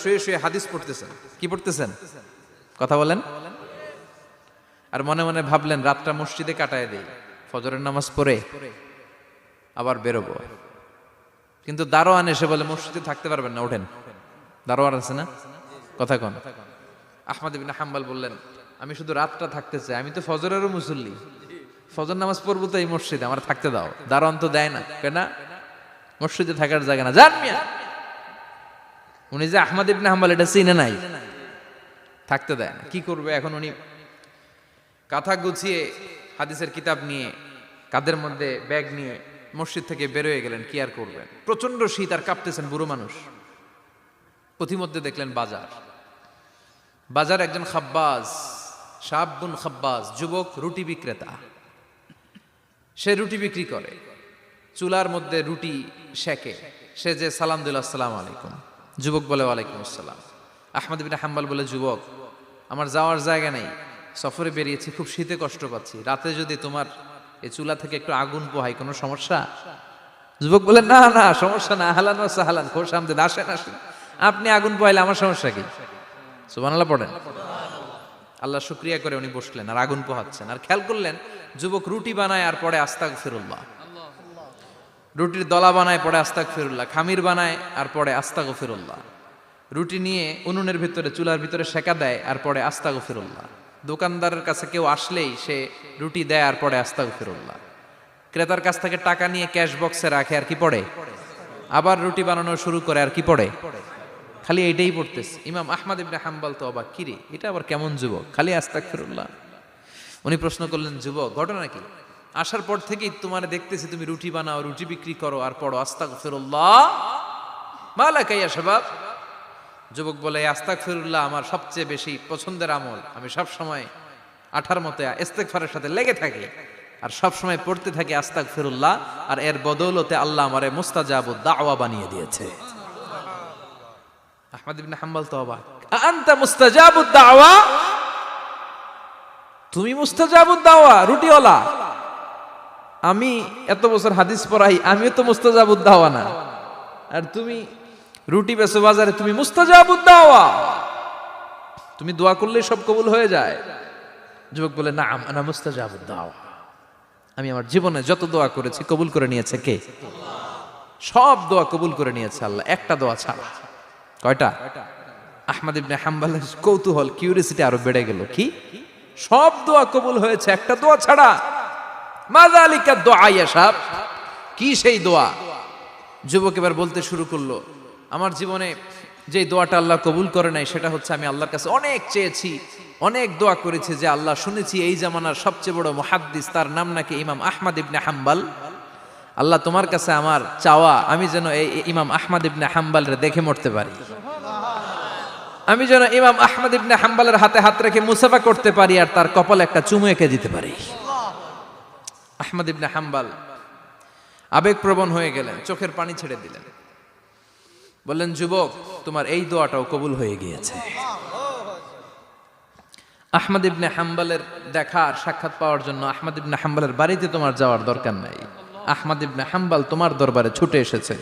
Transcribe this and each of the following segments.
শুয়ে শুয়ে হাদিস পড়তেছেন। কি পড়তেছেন? কথা বলেন। আর মনে মনে ভাবলেন রাতটা মসজিদে কাটায় দেই, ফজরের নামাজ পড়ে আবার বেরোবো। কিন্তু দারোয়ান এসে বলে মসজিদে থাকতে পারবেন না, ওঠেন। দারোয়ান আছে না? কথা কন। আহমদ ইবনে হাম্বল বললেন, আমি শুধু রাতটা থাকতে চাই, আমি তো ফজরেরও মুসল্লি, ফজর নামাজ পড়বো তো এই মসজিদে, আমার থাকতে দাও। দারোয়ান তো দেয় না, কেন? মসজিদে থাকার জায়গা না, যান মিয়া। উনি যে আহমদ ইবনে হাম্বল এটা চিনে নাই, থাকতে দেয় না। কি করবে এখন? উনি কাঁথা গুছিয়ে হাদিসের কিতাব নিয়ে কাঁধের মধ্যে ব্যাগ নিয়ে মসজিদ থেকে বেরোয় গেলেন। কি আর করবেন, প্রচন্ড শীত, আর কাঁপতেছেন, বুড়ো মানুষ। পথিমধ্যে দেখলেন বাজার। বাজার একজন খাব্বাজ, শাবুন খাব্বাজ, যুবক রুটি বিক্রেতা। সে রুটি বিক্রি করে, চুলার মধ্যে রুটি সেকে। সে যে সালাম দিল, আসসালামু আলাইকুম। যুবক বলে, ওয়ালাইকুম আসসালাম। আহমদ ইবনে হাম্বল বলে, যুবক, আমার যাওয়ার জায়গা নেই, সফরে বেরিয়েছি, খুব শীতে কষ্ট পাচ্ছি, রাতে যদি তোমার এই চুলা থেকে একটু আগুন পোহাই, কোনো সমস্যা? যুবক বলে, না না, সমস্যা না, আহলান ওয়া সাহলান, খোশ আমদেদ, আসেন আসেন, আপনি আগুন পোহাইলে আমার সমস্যা কি? সুবহানাল্লাহ পড়েন। আল্লাহ শুকরিয়া করে উনি বসলেন আর আগুন পোহাচ্ছেন। আর খেয়াল করলেন যুবক রুটি বানায় আর পড়ে আস্তাগফিরুল্লাহ, রুটির দলা বানায় পড়ে আস্তাগফিরুল্লাহ, খামির বানায় আর পড়ে আস্তাগফিরুল্লাহ, রুটি নিয়ে উনুনের ভিতরে চুলার ভিতরে সেকা দেয় আর পড়ে আস্তাগফিরুল্লাহ। দোকানদারের কাছে কেউ আসলেই সে রুটি দেয় আর পড়ে আস্তাগফিরুল্লাহ। ক্রেতার কাছ থেকে টাকা নিয়ে ক্যাশ বক্সে রাখে আর কি পড়ে? আবার রুটি বানানো শুরু করে আর কি পড়ে? খালি এইটাই পড়তেছে। ইমাম আহমদ ইবনে হাম্বল তো অবাক, কিরে এটা আবার কেমন যুবক, খালি আস্তাগফিরুল্লাহ। উনি প্রশ্ন করলেন, যুবক ঘটনা কি? আসার পর থেকেই তোমার দেখতেছি তুমি রুটি বানাও, রুটি বিক্রি করো আর পড়ো আস্তাগফিরুল্লাহ, মালাকা ইয়া শাবাব। যুবক বলে, আস্তাগফিরুল্লাহ আমার সবচেয়ে বেশি পছন্দের আমল, আমি সব সময় আঠার মতো ইস্তেগফারের সাথে লেগে থাকি আর সব সময় পড়তে থাকি আস্তাগফিরুল্লাহ, আর এর বদৌলতে আল্লাহ আমারে মুস্তাজাবুদ দাওয়া বানিয়ে দিয়েছে। আহমদ ইবনে হাম্বল তো অবাক, আনতা মুস্তাজাবুদ দাওয়া, তুমি মুস্তাজাবুদ দাওয়া, রুটিওয়ালা। আমি এত বছর হাদিস পড়াই, আমিও তো মুস্তাজাবুদ দাওয়া না, আর তুমি রুটি বেচো বাজারে, তুমি মুস্তাজাবুদ দাওয়া, তুমি দোয়া করলেই সব কবুল হয়ে যায়। যুবক বলে, না আনা মুস্তাজাবুদ দাওয়া, আমি আমার জীবনে যত দোয়া করেছি কবুল করে নিয়েছে কে? সব দোয়া কবুল করে নিয়েছে আল্লাহ, একটা দোয়া ছাড়া। কয়টা? আহমদ ইবনে হাম্বলের কৌতূহল, কিউরিয়াসিটি আরো বেড়ে গেল। কি? সব দোয়া কবুল হয়েছে, একটা দোয়া ছাড়া। মাযালিকা দুআ ইয়া শাব, কি সেই দোয়া? যুবক এবার বলতে শুরু করলো, আমার জীবনে যে দোয়াটা আল্লাহ কবুল করে নাই সেটা হচ্ছে আমি আল্লাহর কাছে অনেক চেয়েছি, অনেক দোয়া করেছি যে আল্লাহ, শুনেছি এই জামানার সবচেয়ে বড় মুহাদ্দিস, তার নাম নাকি ইমাম আহমদ ইবনে হাম্বল। আল্লাহ তোমার কাছে আমার চাওয়া, আমি যেন এই ইমাম আহমদ ইবনে হাম্বলরে দেখে মরতে পারি, আমি যেন ইমাম আহমদ ইবনে হাম্বলের হাতে হাত রেখে মুসাফা করতে পারি আর তার কপালে একটা চুমু এঁকে দিতে পারি। আহমদ ইবনে হাম্বল আবেগপ্রবণ হয়ে গেলেন, চোখের পানি ছেড়ে দিলেন, বললেন, যুবক তোমার এই দোয়াটাও কবুল হয়ে গিয়েছে। আহমদ ইবনে হাম্বলের দেখার সাক্ষাৎ পাওয়ার জন্য আহমদ ইবনে হাম্বলের বাড়িতে তোমার যাওয়ার দরকার নাই, আহমদ ইবনে হাম্বল তোমার দরবারে ছুটে এসেছে।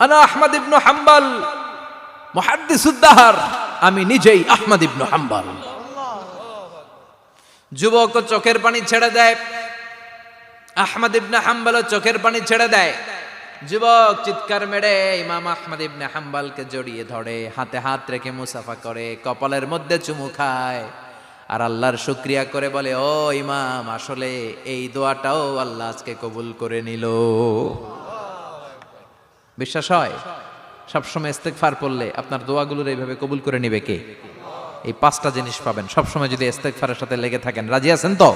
আনা আহমদ ইবনে হাম্বল মুহাদ্দিসুদ দাহর, আমি নিজেই আহমদ ইবনে হাম্বল। যুবক চোখের পানি ছেড়ে দেয়, আহমদ ইবনে হাম্বল চোখের পানি ছেড়ে দেয়। যুবক চিৎকার মেরে ইমাম আহমদ ইবনে হাম্বলকে জড়িয়ে ধরে, হাতে হাত রেখে মুসাফা করে, কপালের মধ্যে চুমু খায় আর আল্লাহর শুকরিয়া করে বলে, ও ইমাম, আসলে এই দোয়াটাও আল্লাহ আজকে কবুল করে নিল। বিশ্বাস হয়? সবসময় ইস্তেগফার পড়লে আপনার দোয়াগুলোর এইভাবে কবুল করে নিবে কে? এই 5টা জিনিস পাবেন সবসময় যদি ইস্তেগফারের সাথে লেগে থাকেন। রাজি আছেন তো?